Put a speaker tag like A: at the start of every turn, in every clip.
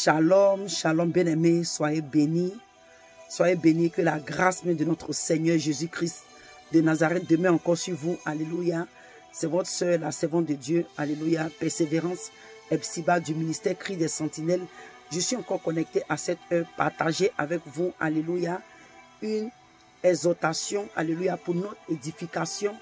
A: Shalom, shalom, bien-aimés, soyez bénis. Soyez bénis, que la grâce même de notre Seigneur Jésus-Christ de Nazareth demeure encore sur vous. Alléluia. C'est votre sœur, la servante de Dieu. Alléluia. Persévérance, Epsiba du ministère Cri des Sentinelles. Je suis encore connecté à cette heure, partager avec vous. Alléluia. Une exhortation, alléluia, pour notre édification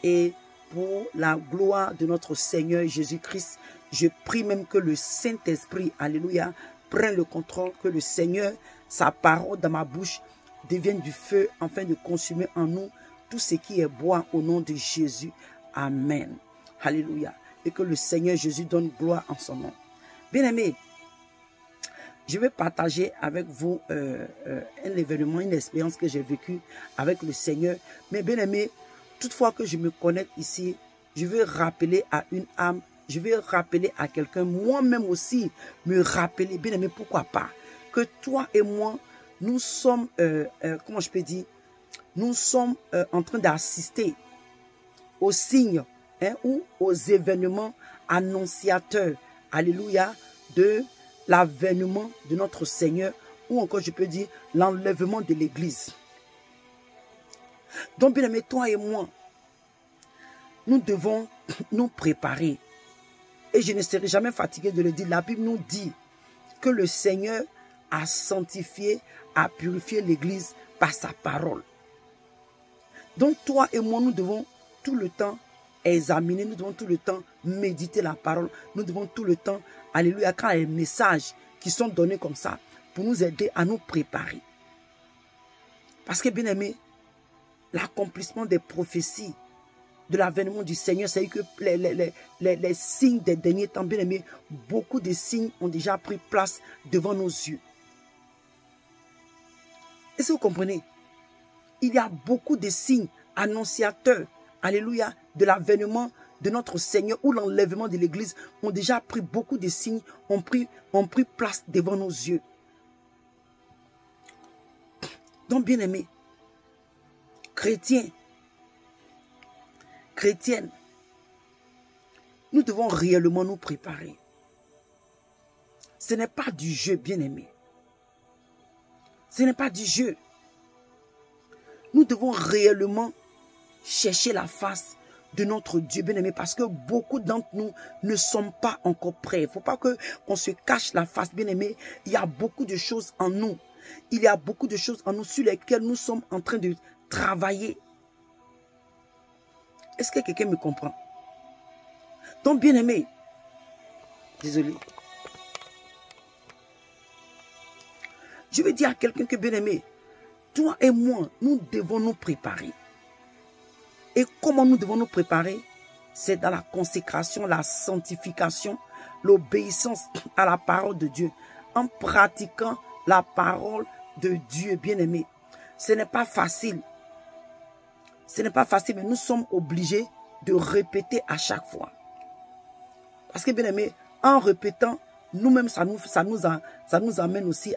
A: et pour la gloire de notre Seigneur Jésus-Christ. Je prie même que le Saint-Esprit, alléluia, prenne le contrôle, que le Seigneur, sa parole dans ma bouche, devienne du feu afin de consumer en nous tout ce qui est bois au nom de Jésus. Amen. Alléluia. Et que le Seigneur Jésus donne gloire en son nom. Bien-aimés, je vais partager avec vous un événement, une expérience que j'ai vécue avec le Seigneur. Mais bien-aimés, toutefois que je me connecte ici, je veux rappeler à une âme, je vais rappeler à quelqu'un, moi-même aussi, me rappeler, bien aimé, pourquoi pas, que toi et moi, nous sommes, comment je peux dire, nous sommes en train d'assister aux signes ou aux événements annonciateurs, alléluia, de l'avènement de notre Seigneur, ou encore je peux dire, l'enlèvement de l'Église. Donc, bien aimé, toi et moi, nous devons nous préparer. Et je ne serai jamais fatigué de le dire. La Bible nous dit que le Seigneur a sanctifié, a purifié l'Église par sa parole. Donc toi et moi, nous devons tout le temps examiner, nous devons tout le temps méditer la parole. Nous devons tout le temps, alléluia, quand il y a des messages qui sont donnés comme ça, pour nous aider à nous préparer. Parce que bien aimé, l'accomplissement des prophéties de l'avènement du Seigneur, c'est que les signes des derniers temps, bien aimés, beaucoup de signes ont déjà pris place devant nos yeux. Est-ce que vous comprenez? Il y a beaucoup de signes annonciateurs, alléluia, de l'avènement de notre Seigneur ou l'enlèvement de l'Église ont déjà pris beaucoup de signes, ont pris place devant nos yeux. Donc, bien aimés, chrétiens, chrétiennes, nous devons réellement nous préparer. Ce n'est pas du jeu, bien-aimé. Ce n'est pas du jeu. Nous devons réellement chercher la face de notre Dieu, bien-aimé, parce que beaucoup d'entre nous ne sont pas encore prêts. Il ne faut pas qu'on se cache la face, bien-aimé. Il y a beaucoup de choses en nous. Il y a beaucoup de choses en nous sur lesquelles nous sommes en train de travailler. Est-ce que quelqu'un me comprend? Donc, bien-aimé, désolé. Je vais dire à quelqu'un que, bien-aimé, toi et moi, nous devons nous préparer. Et comment nous devons nous préparer? C'est dans la consécration, la sanctification, l'obéissance à la parole de Dieu, en pratiquant la parole de Dieu, bien-aimé. Ce n'est pas facile. Ce n'est pas facile, mais nous sommes obligés de répéter à chaque fois. Parce que, bien aimé, en répétant, nous-mêmes, ça nous amène aussi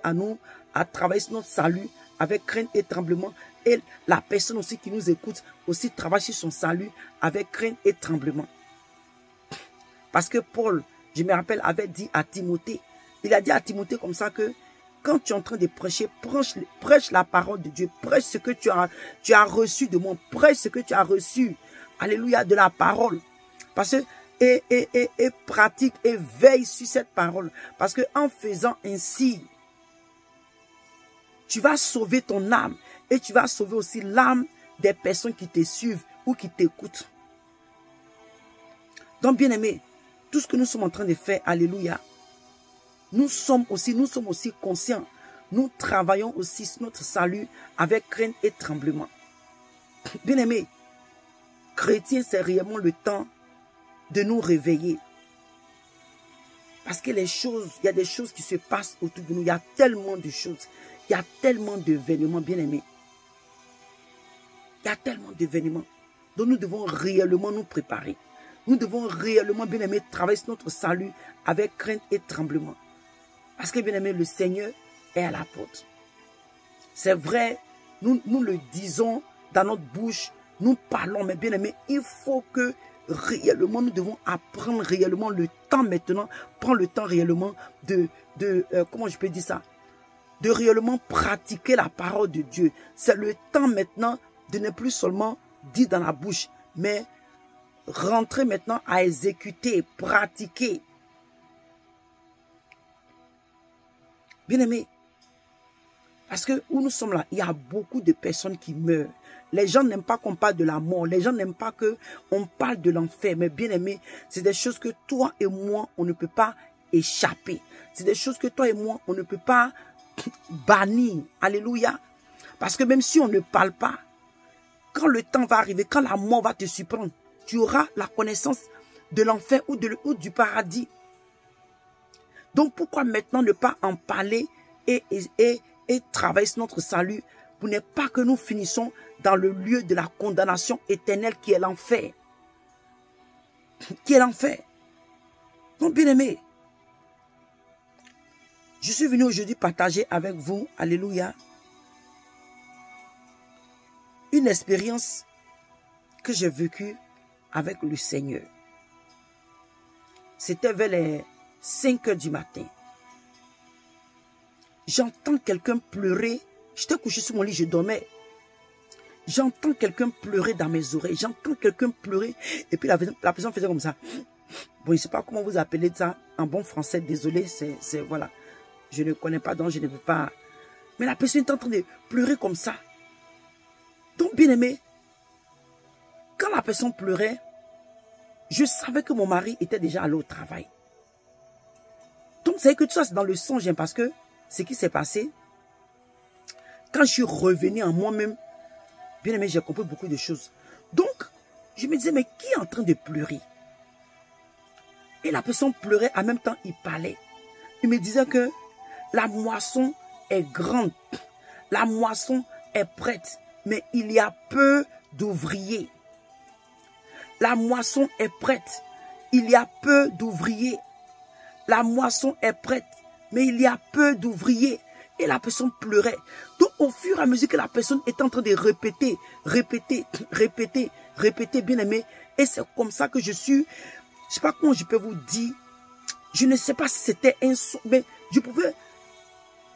A: à travailler sur notre salut avec crainte et tremblement. Et la personne aussi qui nous écoute aussi travaille sur son salut avec crainte et tremblement. Parce que Paul, je me rappelle, avait dit à Timothée, il a dit à Timothée comme ça que quand tu es en train de prêcher, prêche la parole de Dieu, prêche ce que tu as reçu de moi, prêche ce que tu as reçu, alléluia, de la parole. Parce que, et pratique et veille sur cette parole. Parce que en faisant ainsi, tu vas sauver ton âme et tu vas sauver aussi l'âme des personnes qui te suivent ou qui t'écoutent. Donc, bien aimé, tout ce que nous sommes en train de faire, alléluia, nous sommes aussi conscients. Nous travaillons aussi sur notre salut avec crainte et tremblement. Bien aimé, chrétien, c'est réellement le temps de nous réveiller. Parce que il y a des choses qui se passent autour de nous. Il y a tellement de choses. Il y a tellement d'événements, bien aimés. Il y a tellement d'événements. Donc nous devons réellement nous préparer. Nous devons réellement, bien aimé, travailler sur notre salut avec crainte et tremblement. Parce que, bien aimé, le Seigneur est à la porte. C'est vrai, nous le disons dans notre bouche, nous parlons, mais bien aimé, il faut que réellement, nous devons apprendre réellement le temps maintenant, prendre le temps réellement comment je peux dire ça, de réellement pratiquer la parole de Dieu. C'est le temps maintenant de ne plus seulement dire dans la bouche, mais rentrer maintenant à exécuter, pratiquer. Bien-aimés, parce que où nous sommes là, il y a beaucoup de personnes qui meurent. Les gens n'aiment pas qu'on parle de la mort. Les gens n'aiment pas qu'on parle de l'enfer. Mais bien aimé, c'est des choses que toi et moi, on ne peut pas échapper. C'est des choses que toi et moi, on ne peut pas bannir. Alléluia. Parce que même si on ne parle pas, quand le temps va arriver, quand la mort va te surprendre, tu auras la connaissance de l'enfer ou du paradis. Donc pourquoi maintenant ne pas en parler et travailler sur notre salut pour ne pas que nous finissons dans le lieu de la condamnation éternelle qui est l'enfer. Qui est l'enfer. Donc bien aimé, je suis venu aujourd'hui partager avec vous, alléluia, une expérience que j'ai vécue avec le Seigneur. C'était vers les 5 heures du matin. J'entends quelqu'un pleurer. J'étais couché sur mon lit, je dormais. J'entends quelqu'un pleurer dans mes oreilles. J'entends quelqu'un pleurer. Et puis la personne faisait comme ça. Bon, je ne sais pas comment vous appelez ça en bon français. Désolé, c'est voilà. Je ne connais pas, donc je ne peux pas. Mais la personne est en train de pleurer comme ça. Donc, bien aimé, quand la personne pleurait, je savais que mon mari était déjà allé au travail. Donc, vous savez que tout ça, c'est dans le songe, hein, parce que ce qui s'est passé, quand je suis revenu en moi-même, bien aimé, j'ai compris beaucoup de choses. Donc, je me disais, mais qui est en train de pleurer? Et la personne pleurait, en même temps, il parlait. Il me disait que la moisson est grande, la moisson est prête, mais il y a peu d'ouvriers. La moisson est prête, il y a peu d'ouvriers. La moisson est prête, mais il y a peu d'ouvriers. Et la personne pleurait. Donc, au fur et à mesure que la personne est en train de répéter, bien aimé. Et c'est comme ça que je suis, je ne sais pas comment je peux vous dire, je ne sais pas si c'était un son, mais je pouvais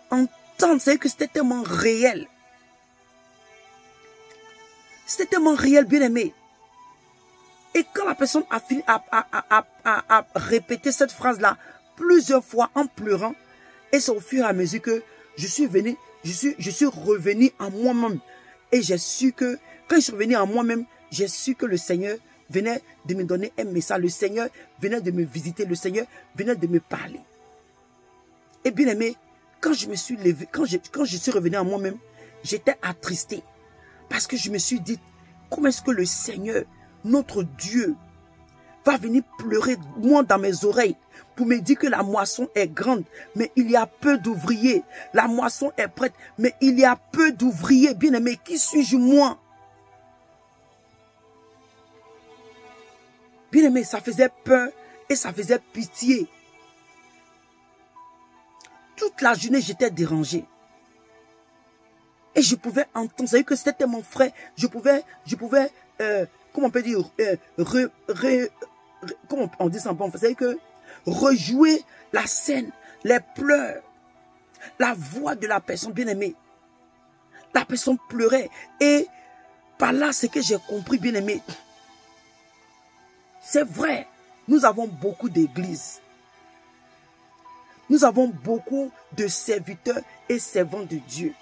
A: entendre, c'est que c'était tellement réel. C'était tellement réel, bien aimé. Et quand la personne a fini à répéter cette phrase-là plusieurs fois en pleurant, et c'est au fur et à mesure que je suis revenu en moi-même. Et j'ai su que, quand je suis revenu en moi-même, j'ai su que le Seigneur venait de me donner un message. Le Seigneur venait de me visiter. Le Seigneur venait de me parler. Et bien aimé, quand je me suis levé, quand je suis revenu en moi-même, j'étais attristé. Parce que je me suis dit, comment est-ce que le Seigneur, notre Dieu, va venir pleurer moi dans mes oreilles pour me dire que la moisson est grande, mais il y a peu d'ouvriers. La moisson est prête, mais il y a peu d'ouvriers. Bien aimé, qui suis-je moi? Bien aimé, ça faisait peur et ça faisait pitié. Toute la journée, j'étais dérangé. Et je pouvais entendre, vous savez que c'était mon frère, je pouvais, comment on peut dire, comment on dit ça en bon français, que rejouer la scène, les pleurs, la voix de la personne bien-aimée. La personne pleurait. Et par là, ce que j'ai compris, bien-aimé, c'est vrai, nous avons beaucoup d'églises. Nous avons beaucoup de serviteurs et servants de Dieu.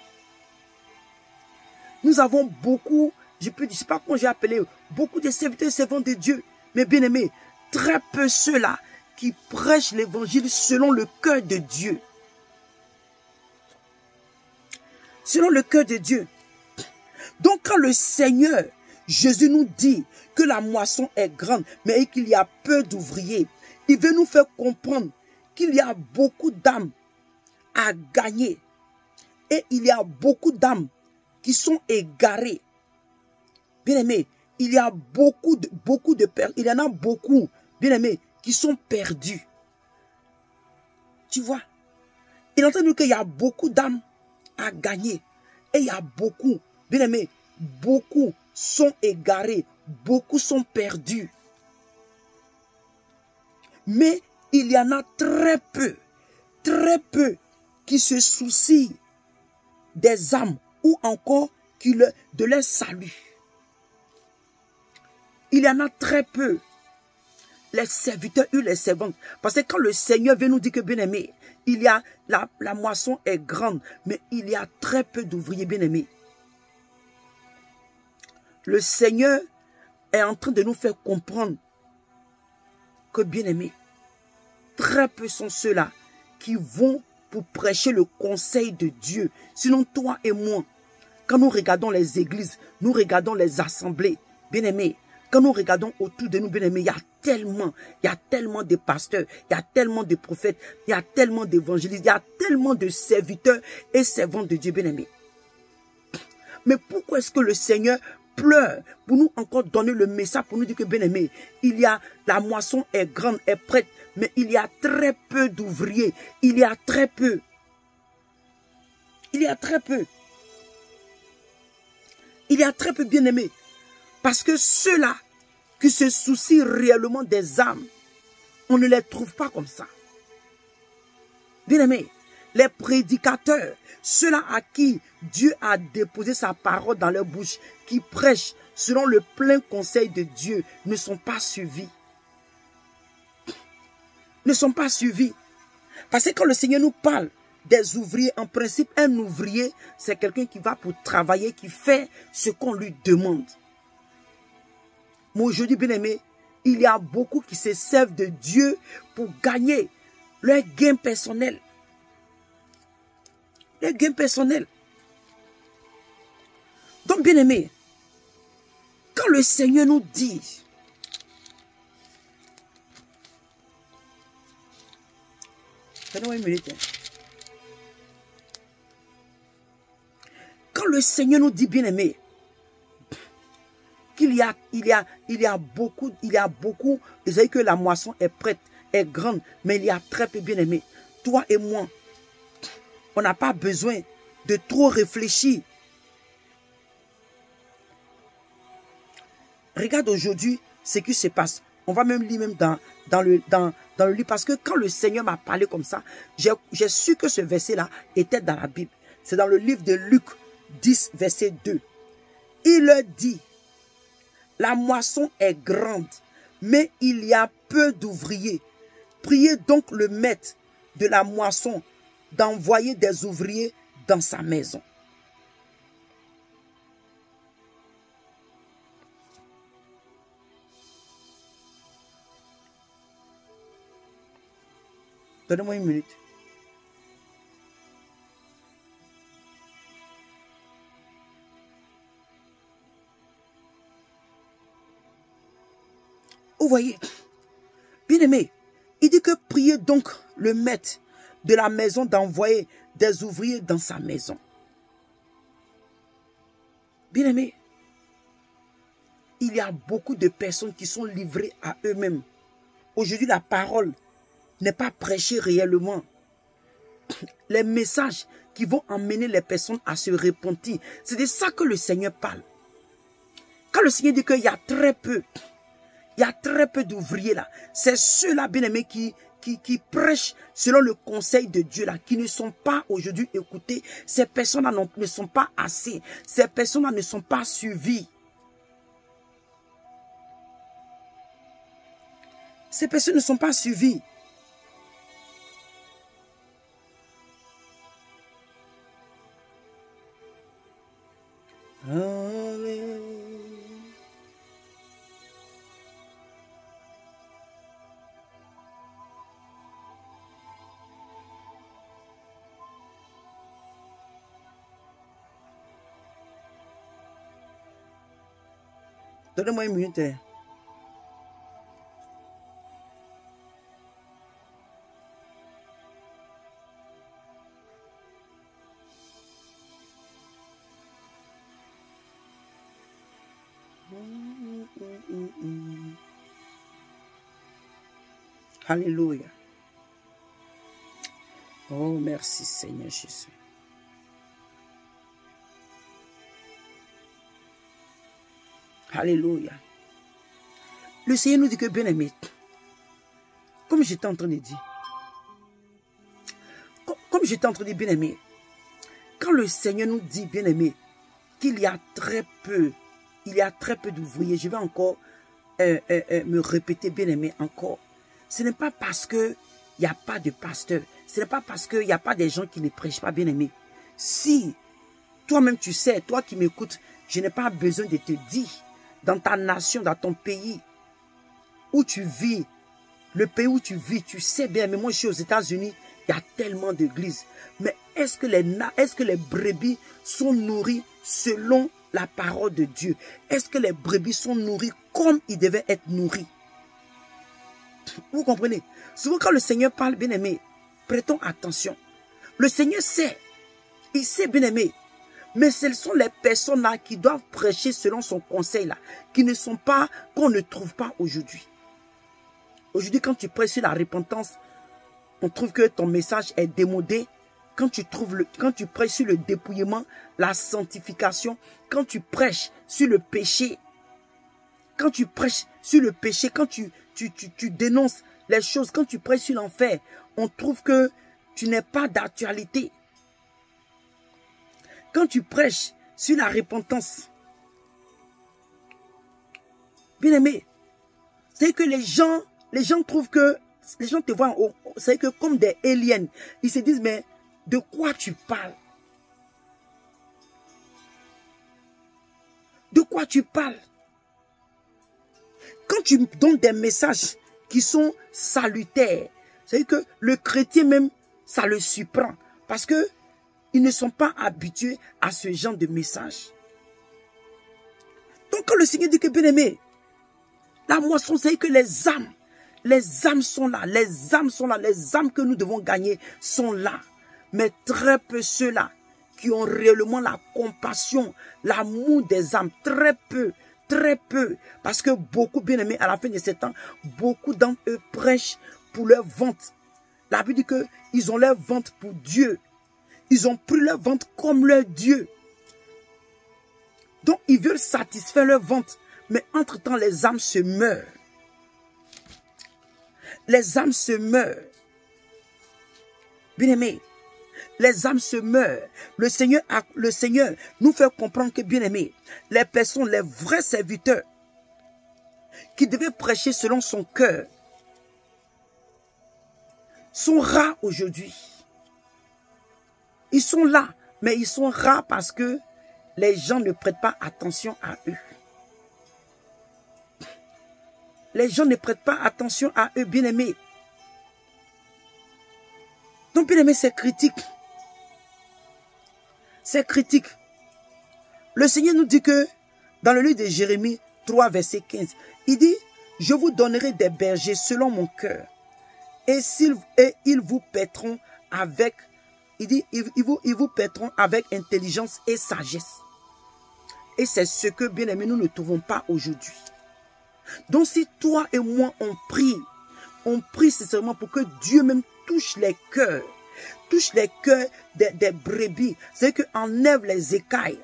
A: Nous avons beaucoup, je ne sais pas comment j'ai appelé, beaucoup de serviteurs et servants de Dieu. Mais bien aimé, très peu ceux-là qui prêchent l'évangile selon le cœur de Dieu. Selon le cœur de Dieu. Donc quand le Seigneur, Jésus nous dit que la moisson est grande, mais qu'il y a peu d'ouvriers, il veut nous faire comprendre qu'il y a beaucoup d'âmes à gagner. Et il y a beaucoup d'âmes qui sont égarées. Bien aimé, il y a beaucoup de personnes, il y en a beaucoup, bien aimé, qui sont perdus. Tu vois, il entend dire qu'il y a beaucoup d'âmes à gagner. Et il y a beaucoup, bien aimé, beaucoup sont égarés, beaucoup sont perdus. Mais il y en a très peu qui se soucient des âmes ou encore de leur salut. Il y en a très peu, les serviteurs ou les servantes. Parce que quand le Seigneur vient nous dire que, bien-aimé, il y a la moisson est grande, mais il y a très peu d'ouvriers, bien-aimés. Le Seigneur est en train de nous faire comprendre que, bien-aimés, très peu sont ceux-là qui vont pour prêcher le conseil de Dieu. Sinon, toi et moi, quand nous regardons les églises, nous regardons les assemblées, bien-aimés, quand nous regardons autour de nous, bien-aimés, il y a tellement de pasteurs, il y a tellement de prophètes, il y a tellement d'évangélistes, il y a tellement de serviteurs et servantes de Dieu, bien-aimés. Mais pourquoi est-ce que le Seigneur pleure pour nous encore donner le message, pour nous dire que, bien-aimés, la moisson est grande, est prête, mais il y a très peu d'ouvriers, il y a très peu. Il y a très peu. Il y a très peu, bien-aimés. Parce que ceux-là qui se soucient réellement des âmes, on ne les trouve pas comme ça. Bien-aimés, les prédicateurs, ceux-là à qui Dieu a déposé sa parole dans leur bouche, qui prêchent selon le plein conseil de Dieu, ne sont pas suivis. Ne sont pas suivis. Parce que quand le Seigneur nous parle des ouvriers, en principe, un ouvrier, c'est quelqu'un qui va pour travailler, qui fait ce qu'on lui demande. Mais aujourd'hui, bien-aimé, il y a beaucoup qui se servent de Dieu pour gagner leur gain personnel. Leur gain personnel. Donc, bien-aimé, quand le Seigneur nous dit, donnez-moi une minute. Quand le Seigneur nous dit, bien-aimé, qu'il y a beaucoup, vous savez que la moisson est prête, est grande, mais il y a très peu, bien-aimés. Toi et moi, on n'a pas besoin de trop réfléchir. Regarde aujourd'hui ce qui se passe. On va même lire même dans le livre. Parce que quand le Seigneur m'a parlé comme ça, j'ai su que ce verset-là était dans la Bible. C'est dans le livre de Luc 10, verset 2. Il leur dit, la moisson est grande, mais il y a peu d'ouvriers. Priez donc le maître de la moisson d'envoyer des ouvriers dans sa maison. Donnez-moi une minute. Vous voyez, bien aimé, il dit que priez donc le maître de la maison d'envoyer des ouvriers dans sa maison. Bien aimé, il y a beaucoup de personnes qui sont livrées à eux-mêmes. Aujourd'hui, la parole n'est pas prêchée réellement. Les messages qui vont emmener les personnes à se repentir, c'est de ça que le Seigneur parle. Quand le Seigneur dit qu'il y a très peu, il y a très peu d'ouvriers là. C'est ceux-là, bien aimés, qui prêchent selon le conseil de Dieu là, qui ne sont pas aujourd'hui écoutés. Ces personnes-là ne sont pas assez. Ces personnes-là ne sont pas suivies. Ces personnes ne sont pas suivies. Alléluia. Donnez-moi une minute. Alléluia. Oh, merci Seigneur Jésus. Alléluia. Le Seigneur nous dit que, bien aimé, comme j'étais en train de dire, comme j'étais en train de dire, bien-aimé, quand le Seigneur nous dit, bien-aimé, qu'il y a très peu, d'ouvriers, je vais encore me répéter, bien-aimé, encore. Ce n'est pas parce qu'il n'y a pas de pasteur, ce n'est pas parce qu'il n'y a pas des gens qui ne prêchent pas, bien-aimé. Si toi-même tu sais, toi qui m'écoutes, je n'ai pas besoin de te dire, dans ta nation, dans ton pays où tu vis, le pays où tu vis, tu sais bien, mais moi je suis aux États-Unis, il y a tellement d'églises. Mais est-ce que les brebis sont nourries selon la parole de Dieu? Est-ce que les brebis sont nourries comme ils devaient être nourris? Vous comprenez? Souvent quand le Seigneur parle, bien-aimé, prêtons attention. Le Seigneur sait, il sait, bien-aimé, mais ce sont les personnes là qui doivent prêcher selon son conseil là, qui ne sont pas, qu'on ne trouve pas aujourd'hui. Aujourd'hui, quand tu prêches sur la repentance, on trouve que ton message est démodé. Quand tu prêches sur le dépouillement, la sanctification, quand tu prêches sur le péché, quand tu dénonces les choses, quand tu prêches sur l'enfer, on trouve que tu n'es pas d'actualité. Quand tu prêches sur la repentance, bien aimé, c'est que les gens trouvent que, les gens te voient, c'est que comme des aliens, ils se disent, mais de quoi tu parles? De quoi tu parles? Quand tu donnes des messages qui sont salutaires, c'est que le chrétien même, ça le surprend. Parce que ils ne sont pas habitués à ce genre de message. Donc quand le Seigneur dit que, bien aimé, la moisson, c'est que les âmes sont là, les âmes que nous devons gagner sont là. Mais très peu ceux-là qui ont réellement la compassion, l'amour des âmes, très peu. Parce que beaucoup, bien aimés, à la fin de ces temps, beaucoup d'entre eux prêchent pour leur vente. La Bible dit qu'ils ont leur vente pour Dieu. Ils ont pris leur vente comme leur Dieu. Donc, ils veulent satisfaire leur vente. Mais entre-temps, les âmes se meurent. Les âmes se meurent. Bien-aimés, les âmes se meurent. Le Seigneur nous fait comprendre que, bien-aimés, les personnes, les vrais serviteurs, qui devaient prêcher selon son cœur, sont rares aujourd'hui. Ils sont là, mais ils sont rares parce que les gens ne prêtent pas attention à eux. Les gens ne prêtent pas attention à eux, bien-aimés. Donc, bien-aimés, c'est critique. C'est critique. Le Seigneur nous dit que, dans le livre de Jérémie 3, verset 15, il dit, « Je vous donnerai des bergers selon mon cœur, et ils vous paîtront avec... » Il dit, ils vous paîtront avec intelligence et sagesse. Et c'est ce que, bien aimé, nous ne trouvons pas aujourd'hui. Donc si toi et moi on prie sincèrement pour que Dieu même touche les cœurs des brebis. C'est que enlève les écailles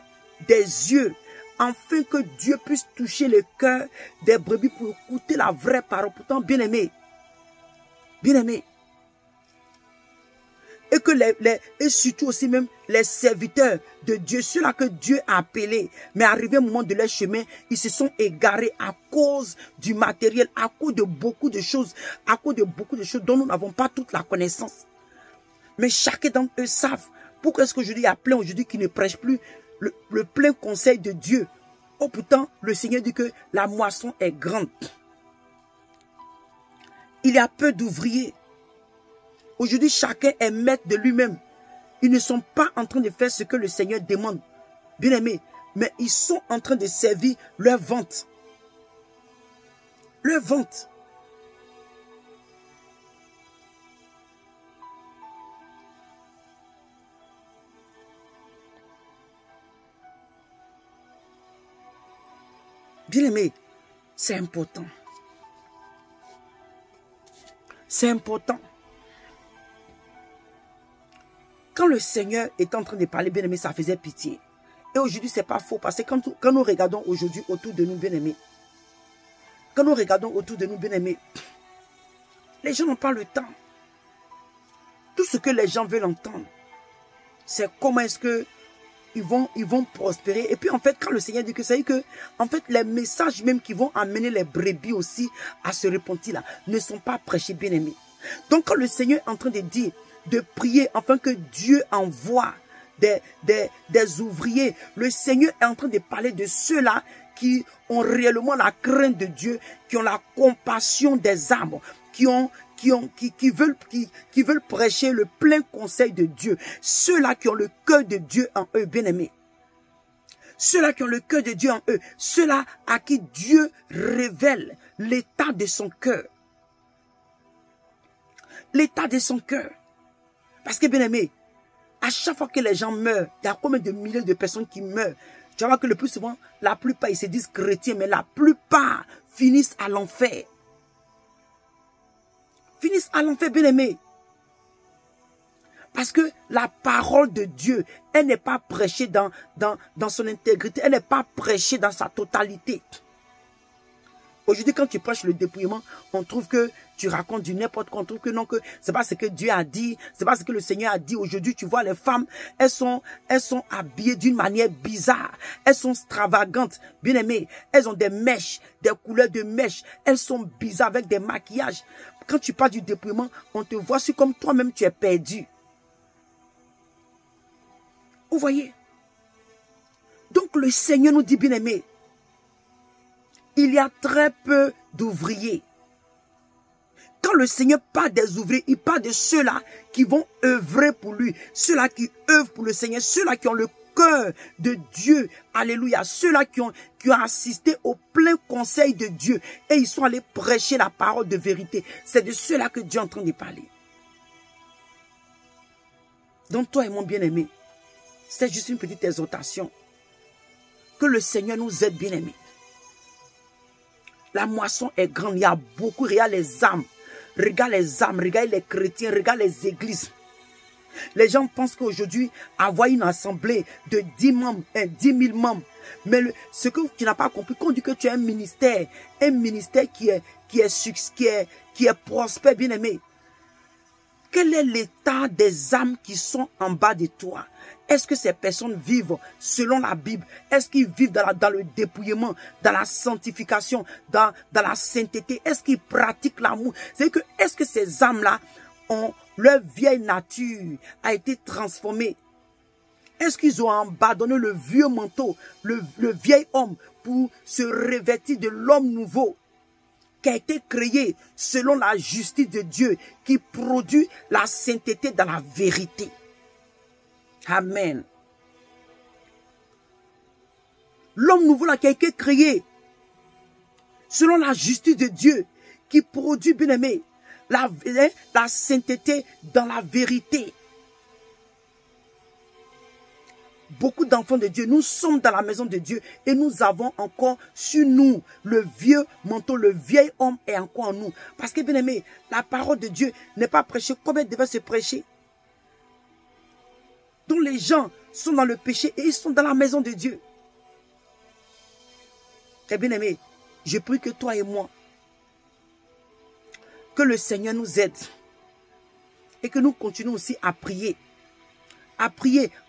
A: des yeux, afin que Dieu puisse toucher le cœur des brebis pour écouter la vraie parole. Pourtant, bien aimé, et que et surtout aussi même les serviteurs de Dieu, ceux-là que Dieu a appelés, mais arrivé au moment de leur chemin, ils se sont égarés à cause du matériel, à cause de beaucoup de choses, dont nous n'avons pas toute la connaissance. Mais chacun d'entre eux savent pourquoi est-ce qu'aujourd'hui il y a plein aujourd'hui qui ne prêchent plus le plein conseil de Dieu. Oh, pourtant, le Seigneur dit que la moisson est grande. Il y a peu d'ouvriers. Aujourd'hui, chacun est maître de lui-même. Ils ne sont pas en train de faire ce que le Seigneur demande. Bien aimé, mais ils sont en train de servir leur vente. Leur vente. Bien aimé, c'est important. C'est important. Quand le Seigneur est en train de parler, bien aimé, ça faisait pitié. Et aujourd'hui, ce n'est pas faux. Parce que quand nous regardons aujourd'hui autour de nous, bien aimés, quand nous regardons autour de nous, bien aimés, Les gens n'ont pas le temps. Tout ce que les gens veulent entendre, c'est comment est-ce que ils vont prospérer. Et puis en fait, quand le Seigneur dit que c'est que, en fait, les messages même qui vont amener les brebis aussi à se repentir là, ne sont pas prêchés, bien aimés. Donc quand le Seigneur est en train de dire, de prier afin que Dieu envoie des ouvriers, le Seigneur est en train de parler de ceux-là qui ont réellement la crainte de Dieu, qui ont la compassion des âmes, qui veulent prêcher le plein conseil de Dieu. Ceux-là qui ont le cœur de Dieu en eux, bien-aimés. Ceux-là qui ont le cœur de Dieu en eux. Ceux-là à qui Dieu révèle l'état de son cœur. L'état de son cœur. Parce que, bien-aimés, à chaque fois que les gens meurent, il y a combien de milliers de personnes qui meurent. Tu vois que le plus souvent, la plupart, ils se disent chrétiens, mais la plupart finissent à l'enfer. Finissent à l'enfer, bien-aimés. Parce que la parole de Dieu, elle n'est pas prêchée dans son intégrité. Elle n'est pas prêchée dans sa totalité. Aujourd'hui, quand tu prêches le dépouillement, on trouve que tu racontes du n'importe quoi. On trouve que non, que c'est pas ce que Dieu a dit. C'est pas ce que le Seigneur a dit. Aujourd'hui, tu vois, les femmes, elles sont habillées d'une manière bizarre. Elles sont extravagantes, bien aimées. Elles ont des mèches, des couleurs de mèches. Elles sont bizarres avec des maquillages. Quand tu parles du dépouillement, on te voit comme toi-même tu es perdu. Vous voyez? Donc le Seigneur nous dit, bien aimé, il y a très peu d'ouvriers. Quand le Seigneur parle des ouvriers, il parle de ceux-là qui vont œuvrer pour lui. Ceux-là qui œuvrent pour le Seigneur. Ceux-là qui ont le cœur de Dieu. Alléluia. Ceux-là qui ont assisté au plein conseil de Dieu. Et ils sont allés prêcher la parole de vérité. C'est de ceux-là que Dieu est en train de parler. Donc toi et mon bien-aimé, c'est juste une petite exhortation. Que le Seigneur nous aide, bien-aimés. La moisson est grande, il y a beaucoup, regarde les âmes. Regarde les âmes, regarde les chrétiens, regarde les églises. Les gens pensent qu'aujourd'hui, avoir une assemblée de 10 membres, 10 000 membres. Mais ce que tu n'as pas compris, quand on dit que tu as un ministère qui est prospère, bien aimé. Quel est l'état des âmes qui sont en bas de toi? Est-ce que ces personnes vivent selon la Bible? Est-ce qu'ils vivent dans le dépouillement, dans la sanctification, dans la sainteté? Est-ce qu'ils pratiquent l'amour? C'est que, est-ce que ces âmes-là ont leur vieille nature a été transformée? Est-ce qu'ils ont abandonné le vieux manteau, le vieil homme pour se revêtir de l'homme nouveau qui a été créé selon la justice de Dieu, qui produit la sainteté dans la vérité? Amen. L'homme nouveau là qui a été créé selon la justice de Dieu, qui produit, bien aimé, la sainteté dans la vérité. Beaucoup d'enfants de Dieu, nous sommes dans la maison de Dieu et nous avons encore sur nous le vieux manteau, le vieil homme est encore en nous. Parce que, bien aimé, la parole de Dieu n'est pas prêchée comme elle devait se prêcher. Donc les gens sont dans le péché et ils sont dans la maison de Dieu. Et bien aimé, je prie que toi et moi, que le Seigneur nous aide et que nous continuons aussi à prier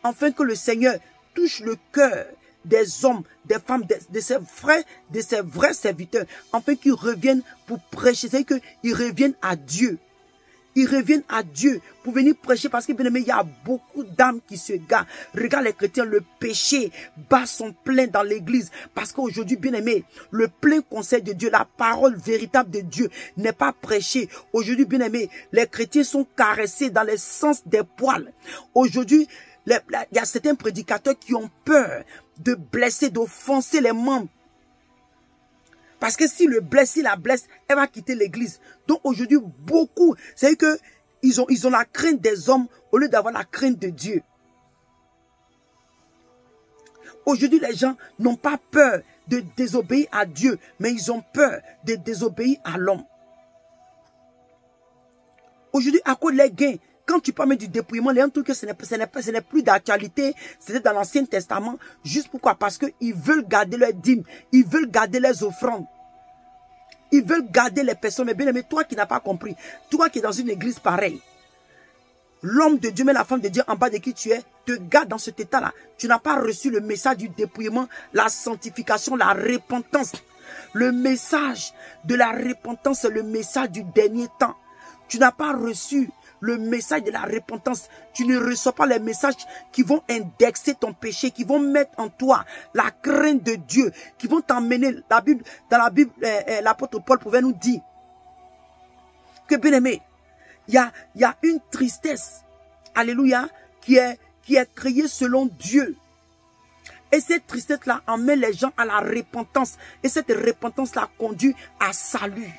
A: afin que le Seigneur touche le cœur des hommes, des femmes, de ses vrais serviteurs, afin qu'ils reviennent pour prêcher, c'est-à-dire qu'ils reviennent à Dieu. Ils reviennent à Dieu pour venir prêcher parce que, bien aimé, il y a beaucoup d'âmes qui se gardent. Regarde les chrétiens, le péché bat son plein dans l'église. Parce qu'aujourd'hui, bien aimé, le plein conseil de Dieu, la parole véritable de Dieu n'est pas prêchée. Aujourd'hui, bien aimé, les chrétiens sont caressés dans le sens des poils. Aujourd'hui, il y a certains prédicateurs qui ont peur de blesser, d'offenser les membres. Parce que si le blesse, si la blesse, elle va quitter l'église. Donc aujourd'hui, beaucoup, c'est que ils ont la crainte des hommes au lieu d'avoir la crainte de Dieu. Aujourd'hui, les gens n'ont pas peur de désobéir à Dieu, mais ils ont peur de désobéir à l'homme. Aujourd'hui, à cause des gains, quand tu parles du dépouillement, les gens trouvent que ce n'est plus d'actualité, c'était dans l'Ancien Testament. Juste pourquoi? Parce qu'ils veulent garder leurs dîmes, ils veulent garder leurs offrandes. Ils veulent garder les personnes. Mais bien aimé, toi qui n'as pas compris, toi qui es dans une église pareille, l'homme de Dieu, mais la femme de Dieu en bas de qui tu es, te garde dans cet état-là. Tu n'as pas reçu le message du dépouillement, la sanctification, la repentance. Le message de la repentance, c'est le message du dernier temps. Tu n'as pas reçu le message de la repentance. Tu ne reçois pas les messages qui vont indexer ton péché, qui vont mettre en toi la crainte de Dieu, qui vont t'emmener. Dans la Bible, l'apôtre Paul pouvait nous dire que, bien aimé, il y a une tristesse, alléluia, qui est créée selon Dieu. Et cette tristesse-là emmène les gens à la repentance. Et cette repentance-là conduit à salut.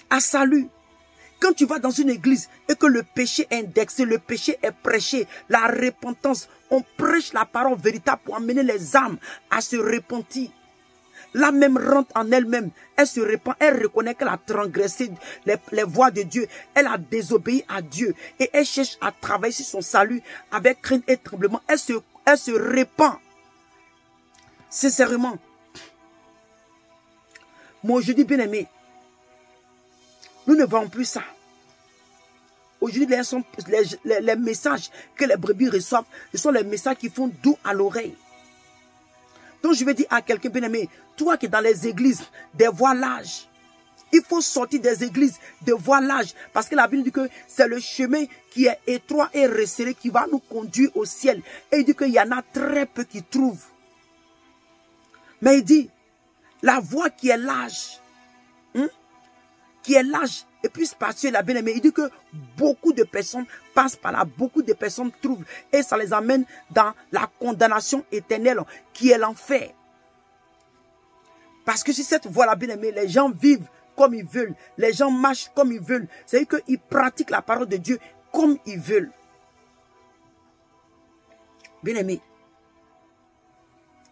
A: À salut. Quand tu vas dans une église et que le péché est indexé, le péché est prêché, la repentance, on prêche la parole véritable pour amener les âmes à se repentir. L'âme même rentre en elle-même, elle se repent, elle reconnaît qu'elle a transgressé les voies de Dieu, elle a désobéi à Dieu et elle cherche à travailler sur son salut avec crainte et tremblement. Elle se repent sincèrement. Moi, je dis bien aimé, nous ne voyons plus ça. Aujourd'hui, les messages que les brebis reçoivent, ce sont les messages qui font doux à l'oreille. Donc je vais dire à quelqu'un bien aimé, toi qui es dans les églises des voilages, il faut sortir des églises de voilage. Parce que la Bible dit que c'est le chemin qui est étroit et resserré qui va nous conduire au ciel. Et il dit qu'il y en a très peu qui trouvent. Mais il dit, la voie qui est large, et puis spacieuse, la bien-aimée, il dit que beaucoup de personnes passent par là, beaucoup de personnes trouvent. Et ça les amène dans la condamnation éternelle qui est l'enfer. Parce que sur cette voie-là, bien-aimée, les gens vivent comme ils veulent. Les gens marchent comme ils veulent. C'est-à-dire qu'ils pratiquent la parole de Dieu comme ils veulent. Bien-aimés,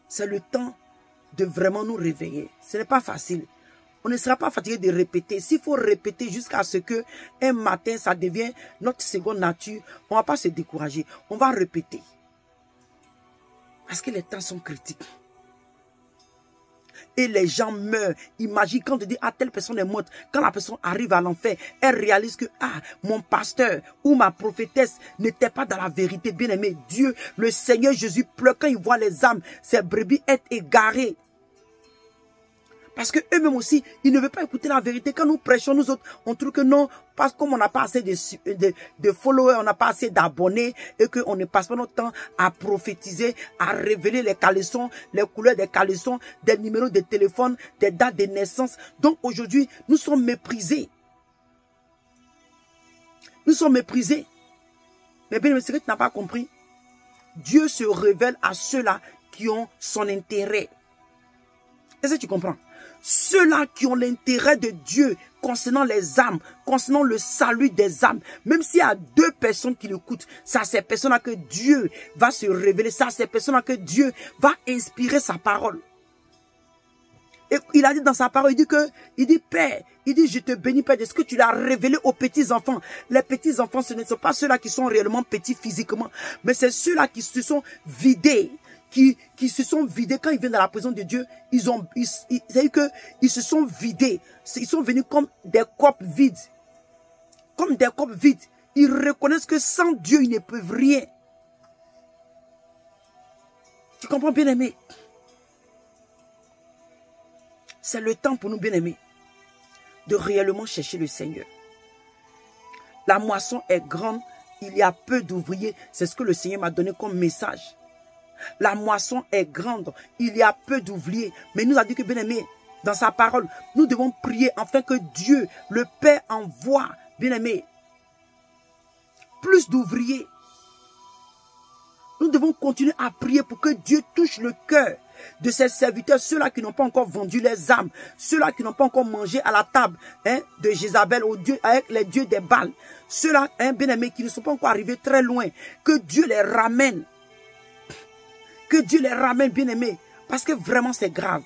A: c'est le temps de vraiment nous réveiller. Ce n'est pas facile. On ne sera pas fatigué de répéter. S'il faut répéter jusqu'à ce que un matin, ça devient notre seconde nature, on ne va pas se décourager. On va répéter. Parce que les temps sont critiques. Et les gens meurent. Imagine quand on dit, ah, telle personne est morte. Quand la personne arrive à l'enfer, elle réalise que, ah, mon pasteur ou ma prophétesse n'était pas dans la vérité. Bien aimé, Dieu, le Seigneur Jésus pleure quand il voit les âmes, ces brebis être égarées. Parce que eux-mêmes aussi, ils ne veulent pas écouter la vérité. Quand nous prêchons, nous autres, on trouve que non, parce que comme on n'a pas assez de followers, on n'a pas assez d'abonnés, et qu'on ne passe pas notre temps à prophétiser, à révéler les caleçons, les couleurs des caleçons, des numéros de téléphone, des dates de naissance. Donc aujourd'hui, nous sommes méprisés. Nous sommes méprisés. Mais bien, c'est que tu n'as pas compris. Dieu se révèle à ceux-là qui ont son intérêt. Est-ce que tu comprends? Ceux-là qui ont l'intérêt de Dieu concernant les âmes, concernant le salut des âmes, même s'il y a 2 personnes qui l'écoutent, c'est à ces personnes-là que Dieu va se révéler, c'est à ces personnes-là que Dieu va inspirer sa parole. Et il a dit dans sa parole, il dit Père, il dit je te bénis Père de ce que tu l'as révélé aux petits-enfants. Les petits-enfants, ce ne sont pas ceux-là qui sont réellement petits physiquement, mais c'est ceux-là qui se sont vidés. Qui se sont vidés quand ils viennent dans la présence de Dieu, c'est-à-dire qu'ils se sont vidés. Ils sont venus comme des copes vides. Comme des copes vides. Ils reconnaissent que sans Dieu, ils ne peuvent rien. Tu comprends, bien-aimé? C'est le temps pour nous, bien-aimés, de réellement chercher le Seigneur. La moisson est grande, il y a peu d'ouvriers. C'est ce que le Seigneur m'a donné comme message. La moisson est grande, il y a peu d'ouvriers. Mais il nous a dit que, bien aimé, dans sa parole, nous devons prier afin que Dieu, le Père, envoie, bien aimé, plus d'ouvriers. Nous devons continuer à prier pour que Dieu touche le cœur de ses serviteurs, ceux-là qui n'ont pas encore vendu les âmes, ceux-là qui n'ont pas encore mangé à la table de Jézabel avec les dieux des Baals, ceux-là, bien aimé, qui ne sont pas encore arrivés très loin, que Dieu les ramène. Que Dieu les ramène, bien-aimés, parce que vraiment c'est grave.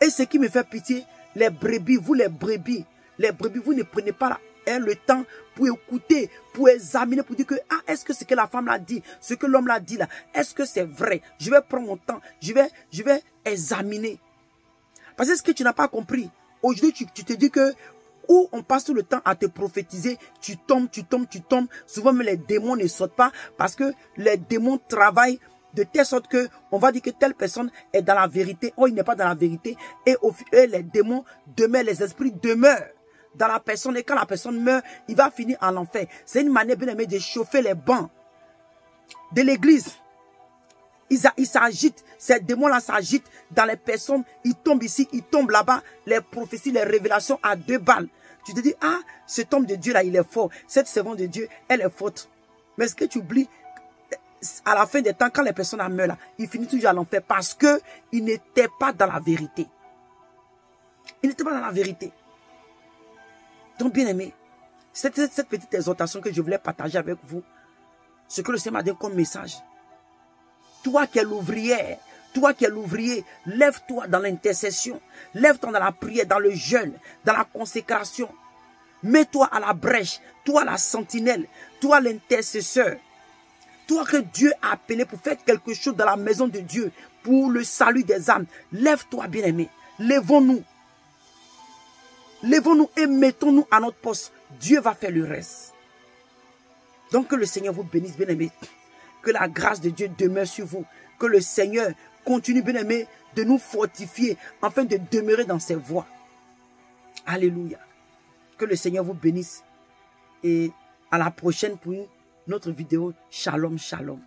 A: Et ce qui me fait pitié, les brebis, vous ne prenez pas le temps pour écouter, pour examiner, pour dire que, ah, est-ce que ce que la femme l'a dit, ce que l'homme l'a dit là, est-ce que c'est vrai? Je vais prendre mon temps, je vais examiner. Parce que ce que tu n'as pas compris, aujourd'hui, tu te dis que où on passe tout le temps à te prophétiser, tu tombes. Souvent, même les démons ne sortent pas parce que les démons travaillent de telle sorte que on va dire que telle personne est dans la vérité. Oh, il n'est pas dans la vérité. Et les démons demeurent, les esprits demeurent dans la personne. Et quand la personne meurt, il va finir en enfer. C'est une manière bien aimée de chauffer les bancs de l'église. Ils s'agitent, ces démons-là s'agitent dans les personnes, ils tombent ici, ils tombent là-bas, les prophéties, les révélations à 2 balles. Tu te dis, ah, cet homme de Dieu-là, il est fort, cette servante de Dieu, elle est forte. Mais ce que tu oublies, à la fin des temps, quand les personnes meurent là, ils finissent toujours à l'enfer parce qu'ils n'étaient pas dans la vérité. Ils n'étaient pas dans la vérité. Donc, bien aimé, cette petite exhortation que je voulais partager avec vous, ce que le Seigneur m'a donné comme message. Toi qui es l'ouvrière, toi qui es l'ouvrier, lève-toi dans l'intercession, lève-toi dans la prière, dans le jeûne, dans la consécration. Mets-toi à la brèche, toi la sentinelle, toi l'intercesseur. Toi que Dieu a appelé pour faire quelque chose dans la maison de Dieu, pour le salut des âmes. Lève-toi, bien-aimé. Lèvons-nous. Lèvons-nous et mettons-nous à notre poste. Dieu va faire le reste. Donc que le Seigneur vous bénisse, bien-aimé. Que la grâce de Dieu demeure sur vous. Que le Seigneur continue, bien-aimé, de nous fortifier afin de demeurer dans ses voies. Alléluia. Que le Seigneur vous bénisse. Et à la prochaine pour notre vidéo. Shalom, shalom.